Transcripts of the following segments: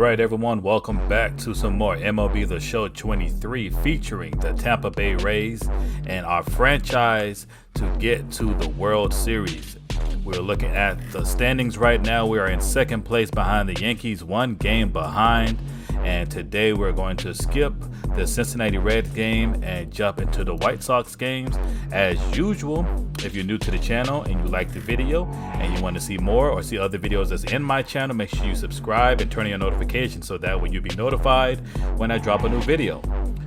Alright everyone, welcome back to some more MLB The Show 23 featuring the Tampa Bay Rays and our franchise to get to the World Series. We're looking at the standings right now. We are in second place behind the Yankees, one game behind. And today we're going to skip the Cincinnati Reds game and jump into the White Sox games. As usual, if you're new to the channel and you like the video and you want to see more or see other videos that's in my channel, make sure you subscribe and turn on your notifications so that way you'll be notified when I drop a new video.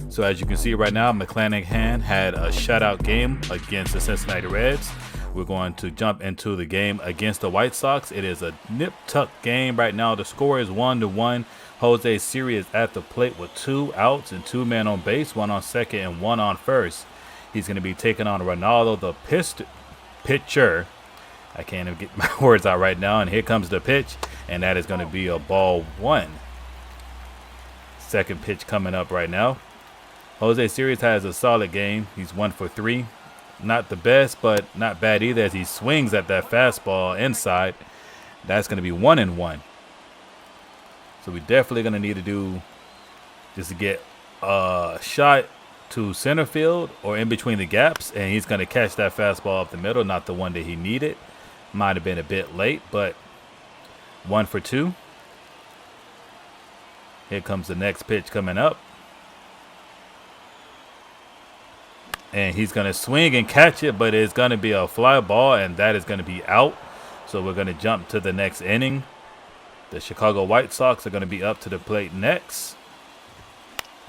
So as you can see right now, McClanahan had a shutout game against the Cincinnati Reds. We're going to jump into the game against the White Sox. It is a nip-tuck game right now. The score is 1-1. Jose Siri is at the plate with 2 outs and 2 men on base, 1 on second and 1 on first. He's going to be taking on Ronaldo, the pitcher. I can't even get my words out right now. And here comes the pitch, and that is going to be a ball 1. Second pitch coming up right now. Jose Siri has a solid game. He's 1 for 3. Not the best, but not bad either as he swings at that fastball inside. That's going to be 1-1. So we're definitely going to need to do just to get a shot to center field or in between the gaps. And he's going to catch that fastball up the middle, not the one that he needed. Might have been a bit late, but 1 for 2. Here comes the next pitch coming up. And he's going to swing and catch it, but it's going to be a fly ball, and that is going to be out. So we're going to jump to the next inning. The Chicago White Sox are going to be up to the plate next.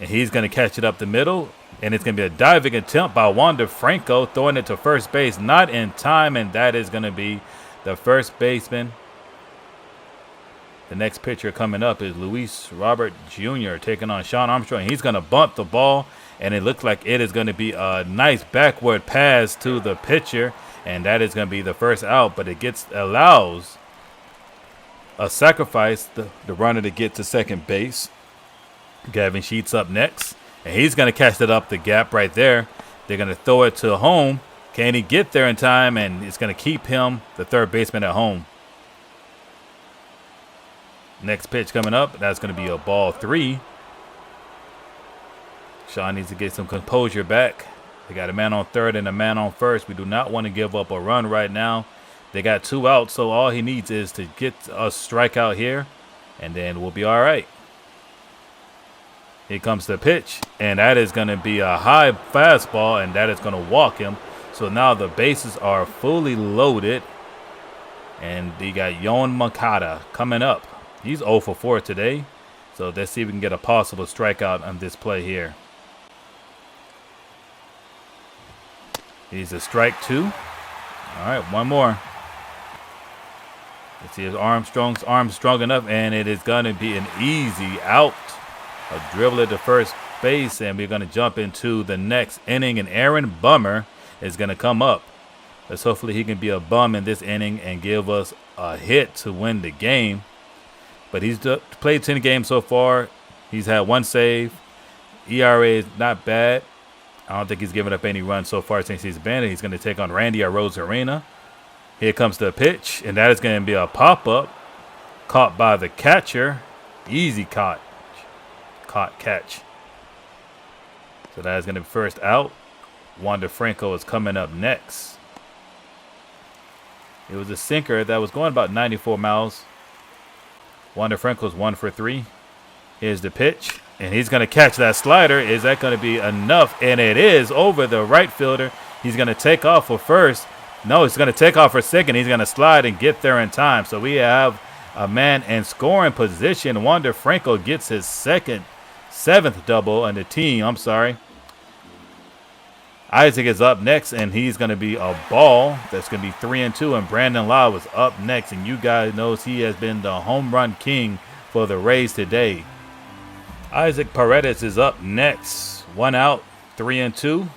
And he's going to catch it up the middle. And it's going to be a diving attempt by Wander Franco, throwing it to first base, not in time. And that is going to be the first baseman. The next pitcher coming up is Luis Robert Jr. taking on Sean Armstrong. He's going to bunt the ball. And it looks like it is going to be a nice backward pass to the pitcher. And that is going to be the first out. But it allows a sacrifice, the runner to get to second base. Gavin Sheets up next. And he's going to catch it up the gap right there. They're going to throw it to home. Can he get there in time? And it's going to keep him, the third baseman, at home. Next pitch coming up. That's going to be a ball 3. Sean needs to get some composure back. They got a man on third and a man on first. We do not want to give up a run right now. They got 2 outs, so all he needs is to get a strikeout here, and then we'll be all right. Here comes the pitch, and that is going to be a high fastball, and that is going to walk him. So now the bases are fully loaded, and they got Yoan Moncada coming up. He's 0 for 4 today, so let's see if we can get a possible strikeout on this play here. He's a strike 2. All right, one more. Let's see if Armstrong's arm strong enough, and it is going to be an easy out. A dribble at the first base, and we're going to jump into the next inning, and Aaron Bummer is going to come up. Let's hopefully he can be a bum in this inning and give us a hit to win the game. But he's played 10 games so far. He's had 1 save. ERA is not bad. I don't think he's given up any runs so far since he's been. He's going to take on Randy Arozarena. Here comes the pitch, and that is going to be a pop-up caught by the catcher. Easy catch. So that is going to be first out. Wander Franco is coming up next. It was a sinker that was going about 94 miles. Wander Franco's 1 for 3. Here's the pitch, and he's going to catch that slider. Is that going to be enough? And it is over the right fielder. He's going to take off for first. No, he's going to take off for second. He's going to slide and get there in time. So we have a man in scoring position. Wander Franco gets his 7th double on the team. I'm sorry. Isaac is up next, and he's going to be a ball. That's going to be 3-2, and Brandon Lau is up next. And you guys know he has been the home run king for the Rays today. Isaac Paredes is up next. 1 out, 3-2.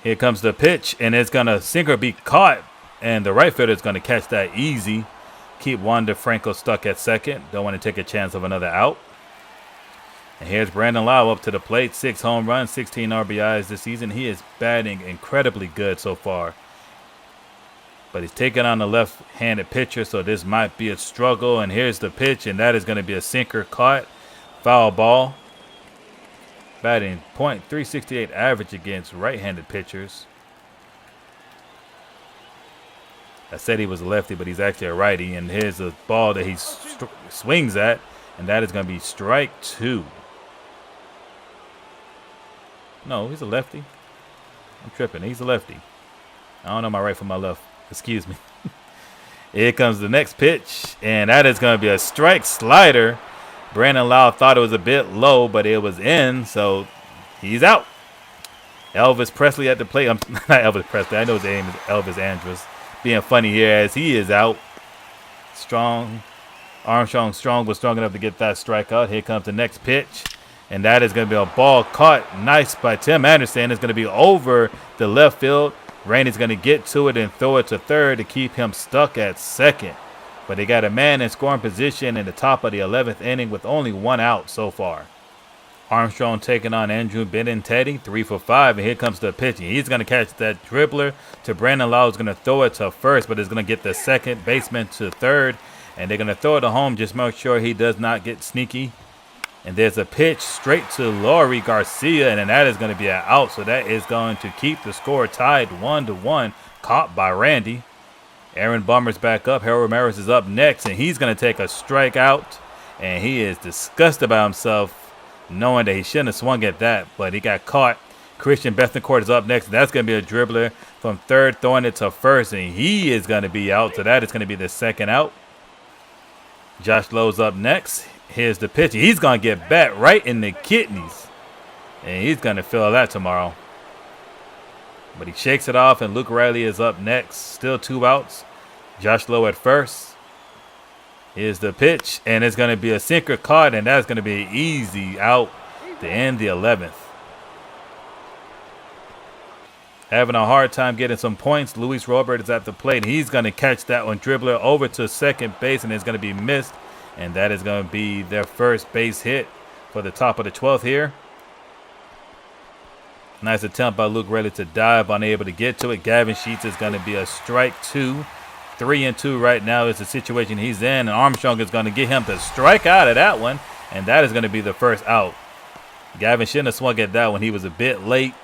Here comes the pitch, and it's going to sinker be caught, and the right fielder is going to catch that easy. Keep Wander Franco stuck at second. Don't want to take a chance of another out. And here's Brandon Lau up to the plate. 6 home runs, 16 RBIs this season. He is batting incredibly good so far. but he's taking on the left-handed pitcher, so this might be a struggle. And here's the pitch, and that is going to be a sinker caught. Foul ball. Batting .368 average against right-handed pitchers. I said he was a lefty, but he's actually a righty. And here's a ball that he swings at, and that is going to be strike 2. No, he's a lefty. I'm tripping. He's a lefty. I don't know my right from my left. Excuse me. Here comes the next pitch, and that is going to be a strike slider. Brandon Lau thought it was a bit low, but it was in, so he's out. Elvis Presley at the plate. I'm not Elvis Presley. I know his name is Elvis Andrus. Being funny here as he is out. Armstrong Strong was strong enough to get that strikeout. Here comes the next pitch, and that is going to be a ball caught nice by Tim Anderson. It's going to be over the left field. Randy's going to get to it and throw it to third to keep him stuck at second. But they got a man in scoring position in the top of the 11th inning with only 1 out so far. Armstrong taking on Andrew Benintendi, 3 for 5, and here comes the pitching. He's going to catch that dribbler to Brandon Lau. Is going to throw it to first, but is going to get the second baseman to third, and they're going to throw it to home. Just make sure he does not get sneaky. And there's a pitch straight to Laurie Garcia, and then that is going to be an out, so that is going to keep the score tied 1-1, caught by Randy. Aaron Bummer's back up. Harold Ramirez is up next, and he's going to take a strikeout, and he is disgusted by himself, knowing that he shouldn't have swung at that, but he got caught. Christian Bethencourt is up next, and that's going to be a dribbler from third, throwing it to first, and he is going to be out, so that is going to be the second out. Josh Lowe's up next. Here's the pitch. He's going to get bat right in the kidneys, and he's going to feel that tomorrow. But he shakes it off, and Luke Riley is up next. Still 2 outs. Josh Lowe at first. Here's the pitch, and it's going to be a sinker caught, and that's going to be an easy out to end the 11th. Having a hard time getting some points. Luis Robert is at the plate. He's going to catch that one. Dribbler over to second base, and it's going to be missed. And that is going to be their first base hit for the top of the 12th here. Nice attempt by Luke Riley to dive, unable to get to it. Gavin Sheets is going to be a strike 2. 3-2 right now is the situation he's in. And Armstrong is going to get him to strike out of that one. And that is going to be the first out. Gavin shouldn't have swung at that one. He was a bit late.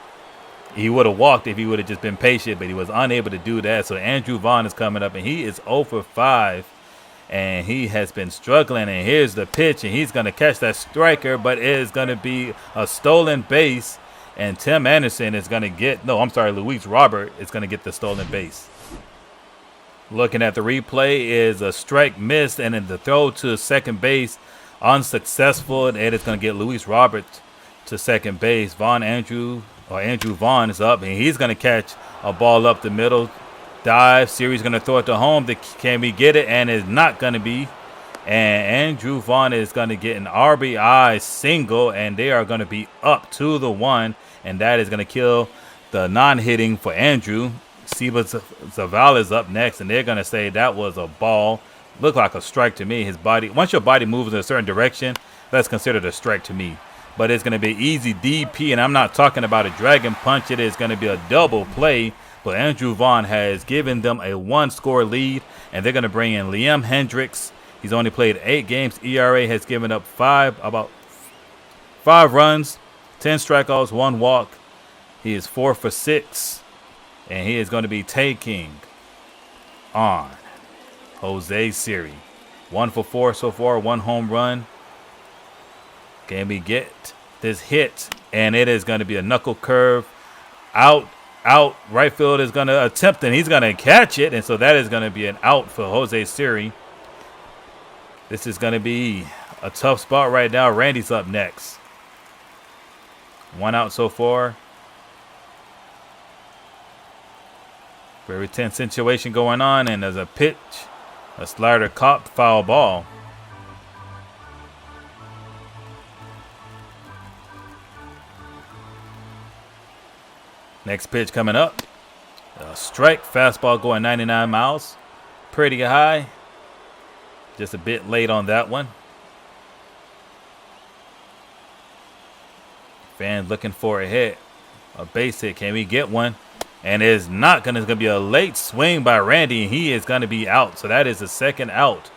He would have walked if he would have just been patient, but he was unable to do that. So Andrew Vaughn is coming up, and he is 0 for 5. And he has been struggling, and here's the pitch, and he's going to catch that striker, but it is going to be a stolen base, and Tim Anderson is going to get, Luis Robert is going to get the stolen base. Looking at the replay is a strike missed, and then the throw to second base unsuccessful, and it is going to get Luis Robert to second base. Andrew Vaughn is up, and he's going to catch a ball up the middle. Dive. Series going to throw it to home. Can we get it? And it's not going to be. And Andrew Vaughn is going to get an RBI single, and they are going to be up 2-1, and that is going to kill the non-hitting for Andrew. Seba Zavala is up next, and they're going to say that was a ball. Looked like a strike to me. His body, once your body moves in a certain direction, that's considered a strike to me. But it's going to be easy DP, and I'm not talking about a dragon punch. It is going to be a double play. But Andrew Vaughn has given them a 1-score lead, and they're going to bring in Liam Hendricks. He's only played 8 games. ERA has given up about 5 runs, 10 strikeouts, 1 walk. He is 4 for 6, and he is going to be taking on Jose Siri. 1 for 4 so far, 1 home run. Can we get this hit? And it is going to be a knuckle curve out. Right field is going to attempt, and he's going to catch it, and so that is going to be an out for Jose Siri. This is going to be a tough spot right now. Randy's up next. 1 out so far. Very tense situation going on, and there's a pitch, a slider caught, foul ball. Next pitch coming up. A strike, fastball going 99 miles. Pretty high. Just a bit late on that one. Fans looking for a hit. A base hit. Can we get one? And it's not going to be a late swing by Randy, and he is going to be out. So that is the second out.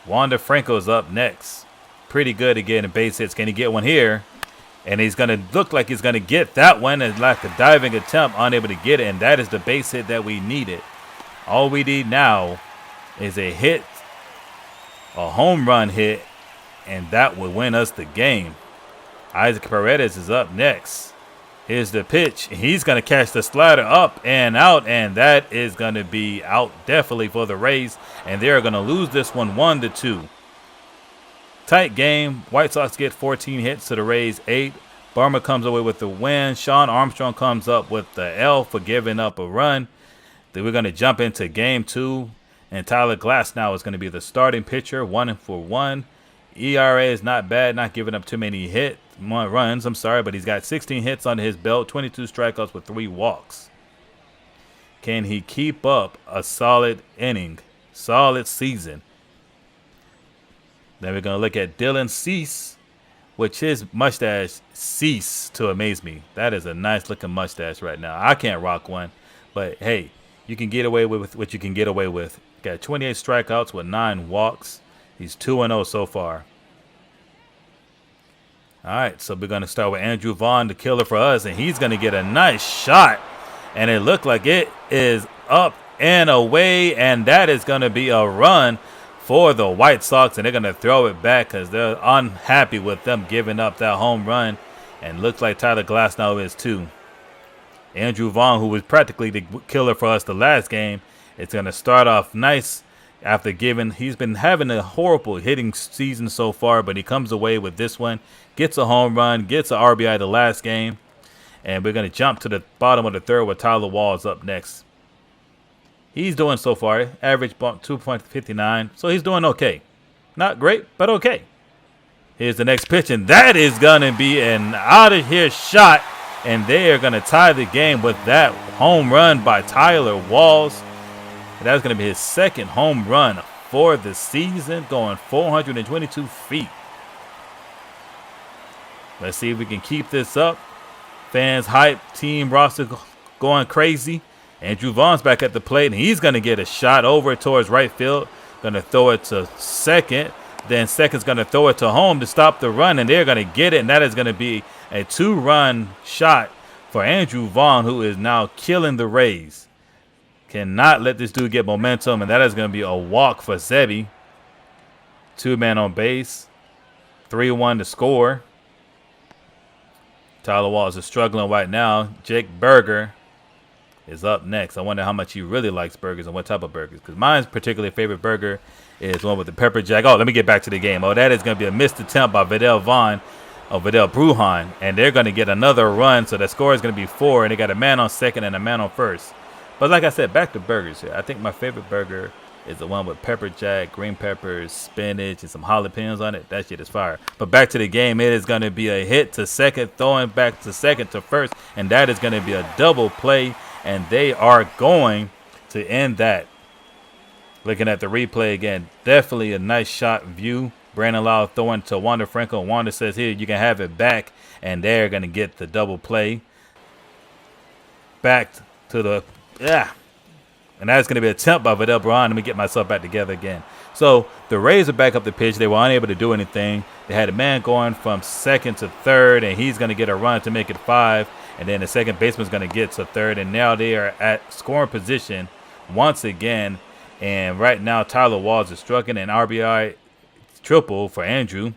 Wander Franco's up next. Pretty good at getting base hits. Can he get one here? And he's going to look like he's going to get that one. It's like a diving attempt, unable to get it. And that is the base hit that we needed. All we need now is a hit, a home run hit, and that will win us the game. Isaac Paredes is up next. Here's the pitch. He's going to catch the slider up and out, and that is going to be out definitely for the Rays. And they're going to lose this one 1-2. Tight game. White Sox get 14 hits to the Rays 8. Barmer comes away with the win. Sean Armstrong comes up with the L for giving up a run. Then we're going to jump into game 2. And Tyler Glasnow is going to be the starting pitcher, 1-for-1. ERA is not bad, not giving up too many runs, but he's got 16 hits under his belt, 22 strikeouts with 3 walks. Can he keep up a solid inning, solid season? Then we're going to look at Dylan Cease, which his mustache cease to amaze me. That is a nice looking mustache right now. I can't rock one, but hey, you can get away with what you can get away with. Got 28 strikeouts with 9 walks. He's 2-0 so far. All right, so we're going to start with Andrew Vaughn, the killer for us, and he's going to get a nice shot. And it looked like it is up and away, and that is going to be a run for the White Sox, and they're going to throw it back because they're unhappy with them giving up that home run, and looks like Tyler Glasnow is too. Andrew Vaughn, who was practically the killer for us the last game, is going to start off nice after he's been having a horrible hitting season so far, but he comes away with this one, gets a home run, gets an RBI the last game, and we're going to jump to the bottom of the third with Tyler Walls up next. He's doing so far, average bump 2.59, so he's doing okay. Not great, but okay. Here's the next pitch, and that is going to be an out-of-here shot, and they are going to tie the game with that home run by Tyler Walls. That's going to be his second home run for the season, going 422 feet. Let's see if we can keep this up. Fans hype, team roster going crazy. Andrew Vaughn's back at the plate, and he's going to get a shot over towards right field. Going to throw it to second. Then second's going to throw it to home to stop the run, and they're going to get it, and that is going to be a 2-run shot for Andrew Vaughn, who is now killing the Rays. Cannot let this dude get momentum, and that is going to be a walk for Sebi. 2-man on base. 3-1 to score. Tyler Walls is struggling right now. Jake Berger is up next. I wonder how much he really likes burgers and what type of burgers. Because mine's particularly favorite burger is one with the pepper jack. Oh, let me get back to the game. Oh, that is going to be a missed attempt by Vidal Brujan. And they're going to get another run. So the score is going to be 4. And they got a man on second and a man on first. But like I said, back to burgers here. I think my favorite burger is the one with pepper jack, green peppers, spinach, and some jalapenos on it. That shit is fire. But back to the game. It is going to be a hit to second, throwing back to second to first. And that is going to be a double play. And they are going to end that. Looking at the replay again, definitely a nice shot view. Brandon Lau throwing to Wander Franco. Wander says, here, you can have it back. And they're going to get the double play. Back to the, and that's going to be an attempt by Vidal Brujan. Let me get myself back together again. So the Rays are back up the pitch. They were unable to do anything. They had a man going from second to third, and he's going to get a run to make it 5. And then the second baseman's going to get to third. And now they are at scoring position once again. And right now, Tyler Walls is striking an RBI triple for Andrew.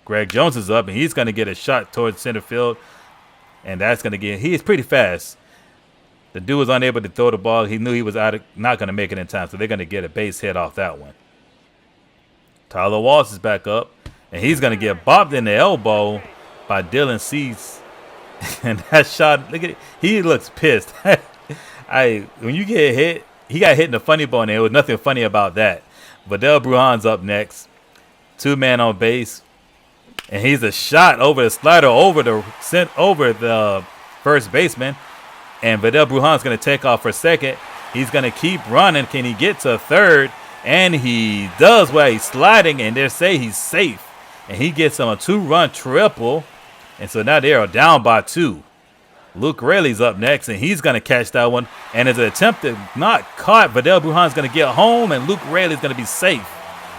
Greg Jones is up, and he's going to get a shot towards center field. And that's going to get – he is pretty fast. The dude was unable to throw the ball. He knew he was not going to make it in time, so they're going to get a base hit off that one. Tyler Walls is back up, and he's going to get bopped in the elbow by Dylan Cease. And that shot, look at it. He looks pissed. When you get hit, he got hit in the funny bone. There was nothing funny about that. Vidal Brujan's up next. 2-man on base. And he's a shot over the slider over the first baseman. And Vidal Brujan's going to take off for second. He's going to keep running. Can he get to third? And he does while he's sliding, and they say he's safe. And he gets him a 2-run triple. And so now they are down by 2. Luke Raley's up next, and he's going to catch that one. And as an attempt to not caught, Vidal Brujan's going to get home, and Luke Raley's going to be safe.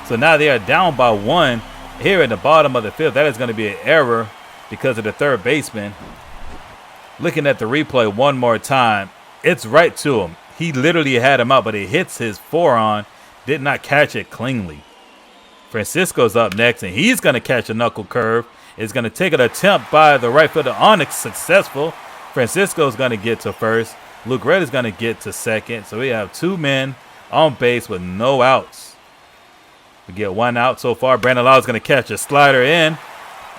So now they are down by 1 here in the bottom of the 5th. That is going to be an error because of the third baseman. Looking at the replay one more time, it's right to him. He literally had him out, but he hits his forearm, did not catch it cleanly. Francisco's up next, and he's going to catch a knuckle curve. It's going to take an attempt by the right fielder, unsuccessful. Francisco's going to get to first. Luke Red is going to get to second. So we have 2 men on base with no outs. We get 1 out so far. Brandon Lau is going to catch a slider in,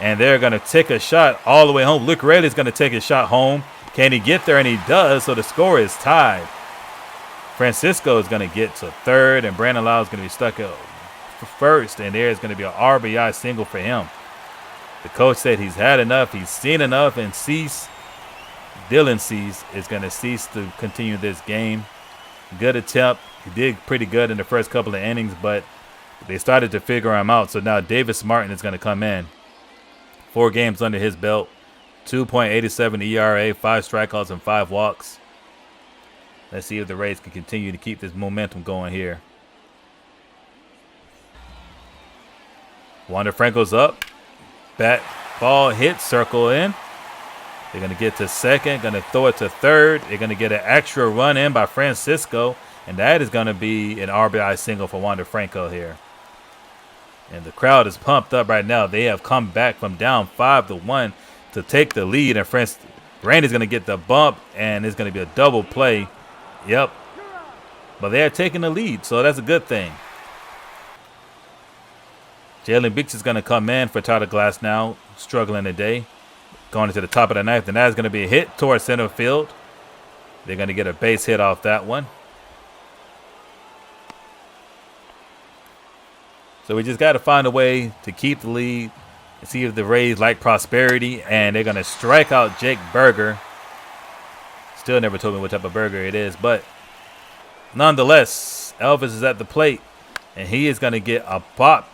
and they're going to take a shot all the way home. Luke Red is going to take a shot home. Can he get there? And he does, so the score is tied. Francisco is going to get to third, and Brandon Lau is going to be stuck at first, and there is going to be an RBI single for him. The coach said he's had enough, he's seen enough, and Dylan Cease is going to cease to continue this game. Good attempt. He did pretty good in the first couple of innings, but they started to figure him out. So now Davis Martin is going to come in. 4 games under his belt, 2.87 ERA, 5 strikeouts, and 5 walks. Let's see if the Rays can continue to keep this momentum going here. Wander Franco's up. Bat, ball hit, circle in. They're going to get to second, going to throw it to third. They're going to get an extra run in by Francisco, and that is going to be an RBI single for Wander Franco here. And the crowd is pumped up right now. They have come back from down 5-1 to take the lead, and Randy's going to get the bump, and it's going to be a double play. Yep. But they are taking the lead, so that's a good thing. Jalen Beeks is going to come in for Tyler Glass now, struggling today. Going into the top of the 9th, and that is going to be a hit towards center field. They're going to get a base hit off that one. So we just got to find a way to keep the lead and see if the Rays like prosperity, and they're going to strike out Jake Berger. Still never told me what type of burger it is, but nonetheless, Elvis is at the plate, and he is going to get a pop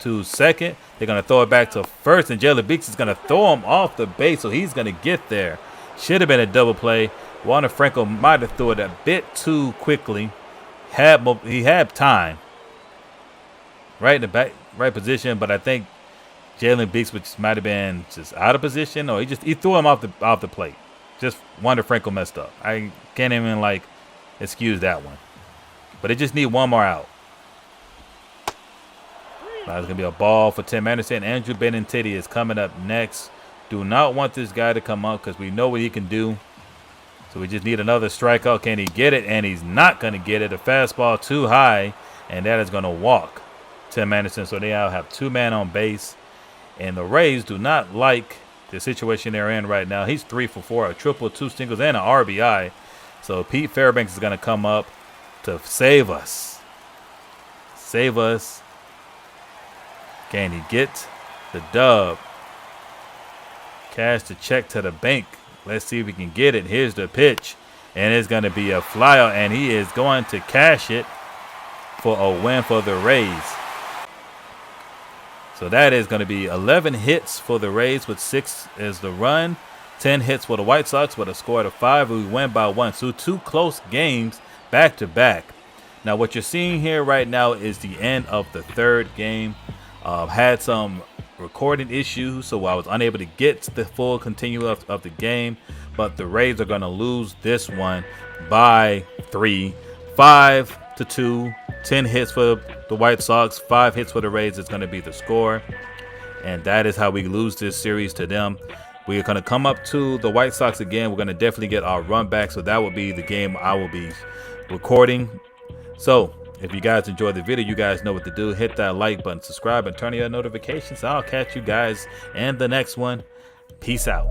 to second. They're going to throw it back to first, and Jalen Beeks is going to throw him off the base, so he's going to get there. Should have been a double play. Wander Franco might have threw it a bit too quickly. He had time. Right in the back, right position, but I think Jalen Beeks might have been just out of position, or he threw him off the plate. Just Wander Franco messed up. I can't even excuse that one. But they just need 1 more out. Now it's going to be a ball for Tim Anderson. Andrew Benintendi is coming up next. Do not want this guy to come up because we know what he can do. So we just need another strikeout. Can he get it? And he's not going to get it. A fastball too high, and that is going to walk Tim Anderson. So they now have 2 men on base. And the Rays do not like the situation they're in right now. He's 3 for 4, a triple, 2 singles, and an RBI. So Pete Fairbanks is going to come up to save us. Save us. Can he get the dub? Cash the check to the bank. Let's see if we can get it. Here's the pitch. And it's going to be a flyout, and he is going to cash it for a win for the Rays. So that is going to be 11 hits for the Rays with 6 as the run. 10 hits for the White Sox with a score of 5. We win by 1. So 2 close games back to back. Now what you're seeing here right now is the end of the 3rd game. Had some recording issues, so I was unable to get the full continue of the game. But the Rays are going to lose this one by 3, 5-2. 10 hits for the White Sox, 5 hits for the Rays is going to be the score. And that is how we lose this series to them. We're going to come up to the White Sox again. We're going to definitely get our run back. So that will be the game I will be recording. So if you guys enjoyed the video, you guys know what to do. Hit that like button, subscribe, and turn on your notifications. I'll catch you guys in the next one. Peace out.